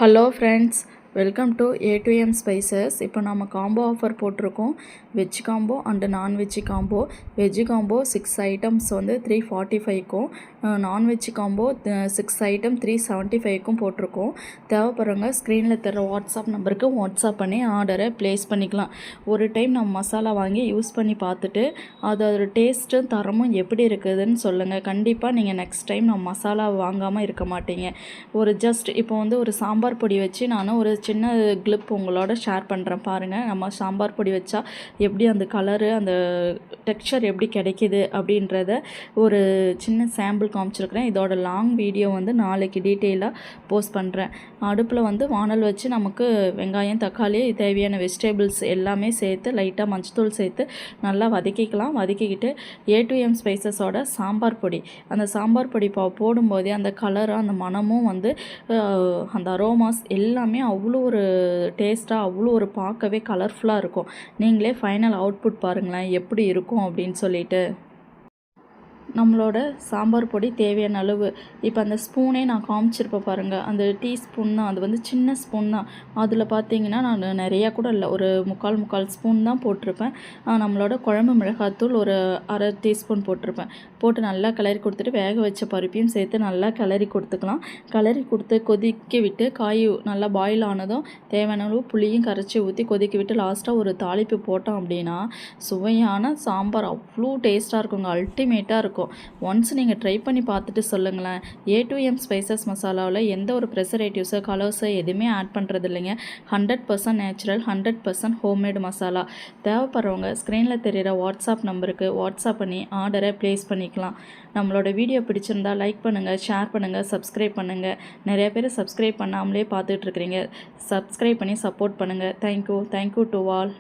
Hello friends, welcome to A2M spices. இப்போ நம்ம combo offer போட்டிருக்கோம். Veg combo and non veg combo. Veg combo 6 items வந்து 345க்கும், non veg combo 6 item 375க்கும் போட்டிருக்கோம். தேவைப்படுறவங்க ஸ்க்ரீனில் தர வாட்ஸ்அப் நம்பருக்கு வாட்ஸ்அப் பண்ணி ஆர்டரை ப்ளேஸ் பண்ணிக்கலாம். ஒரு டைம் நம்ம மசாலா வாங்கி யூஸ் பண்ணி பார்த்துட்டு அதோட டேஸ்ட்டும் தரமும் எப்படி இருக்குதுன்னு சொல்லுங்கள். கண்டிப்பாக நீங்கள் நெக்ஸ்ட் டைம் நம்ம மசாலா வாங்காமல் இருக்க மாட்டீங்க. ஒரு ஜஸ்ட் இப்போ வந்து ஒரு சாம்பார் பொடி வச்சு நான் ஒரு சின்ன கிளிப் உங்களோட ஷேர் பண்ணுறேன் பாருங்கள். நம்ம சாம்பார் பொடி வச்சா எப்படி அந்த கலரு அந்த டெக்ஸ்சர் எப்படி கிடைக்கிது அப்படின்றத ஒரு சின்ன சாம்பிள் காமிச்சிருக்கிறேன். இதோட லாங் வீடியோ வந்து நாளைக்கு டீட்டெயிலாக போஸ்ட் பண்ணுறேன். அடுப்பில் வந்து வானல் வச்சு நமக்கு வெங்காயம், தக்காளி, தேவையான வெஜிடபிள்ஸ் எல்லாமே சேர்த்து லைட்டாக மஞ்சத்தூள் சேர்த்து நல்லா வதக்கிக்கலாம். வதக்கிக்கிட்டு A2M ஸ்பைசஸோட சாம்பார் பொடி, அந்த சாம்பார் பொடி போடும்போதே அந்த கலரும் அந்த மணமும் வந்து அந்த அரோமாஸ் எல்லாமே அவ்வளோ ஒரு டேஸ்ட்டாக, அவ்வளோ ஒரு பார்க்கவே கலர்ஃபுல்லாக இருக்கும். நீங்களே ஃபைனல் அவுட்புட் பாருங்களேன் எப்படி இருக்கும் அப்படின்னு சொல்லிட்டு. நம்மளோட சாம்பார் பொடி தேவையான அளவு, இப்போ அந்த ஸ்பூனே நான் காமிச்சிருப்பேன் பாருங்கள், அந்த டீஸ்பூன் தான், அது வந்து சின்ன ஸ்பூன் தான். அதில் பார்த்தீங்கன்னா நான் நிறையா கூட இல்லை, ஒரு முக்கால் ஸ்பூன் தான் போட்டிருப்பேன். நம்மளோட குழம்பு மிளகாத்தூள் ஒரு அரை டீஸ்பூன் போட்டிருப்பேன். போட்டு நல்லா கிளறி கொடுத்துட்டு வேக வச்ச பருப்பையும் சேர்த்து நல்லா கிளறி கொடுத்துக்கலாம். கிளறி கொடுத்து கொதிக்க விட்டு காய் நல்லா பாயில் ஆனதும் தேவையான அளவு புளியும் கரைச்சி ஊற்றி கொதிக்க விட்டு லாஸ்ட்டாக ஒரு தாளிப்பு போட்டோம் அப்படின்னா சுவையான சாம்பார் அவ்வளோ டேஸ்ட்டாக இருக்குங்க. அல்டிமேட்டாக இருக்கும். ஒன்ஸ் நீங்கள் ட்ரை பண்ணி பார்த்துட்டு சொல்லுங்களேன். A2M ஸ்பைசஸ் மசாலாவில் எந்த ஒரு ப்ரெசர்வேட்டிவ்ஸோ கலர்ஸோ எதுவுமே ஆட் பண்ணுறது இல்லைங்க. 100% நேச்சுரல், 100% ஹோம்மேடு மசாலா. தேவைப்படுறவங்க ஸ்க்ரீனில் தெரிகிற வாட்ஸ்அப் நம்பருக்கு வாட்ஸ்அப் பண்ணி ஆர்டரை ப்ளேஸ் பண்ணிக்கலாம். நம்மளோட வீடியோ பிடிச்சிருந்தா லைக் பண்ணுங்கள், ஷேர் பண்ணுங்கள், சப்ஸ்கிரைப் பண்ணுங்கள். நிறைய பேர் சப்ஸ்கிரைப் பண்ணாமலே பார்த்துட்ருக்குறீங்க. சப்ஸ்கிரைப் பண்ணி சப்போர்ட் பண்ணுங்கள். Thank you to all.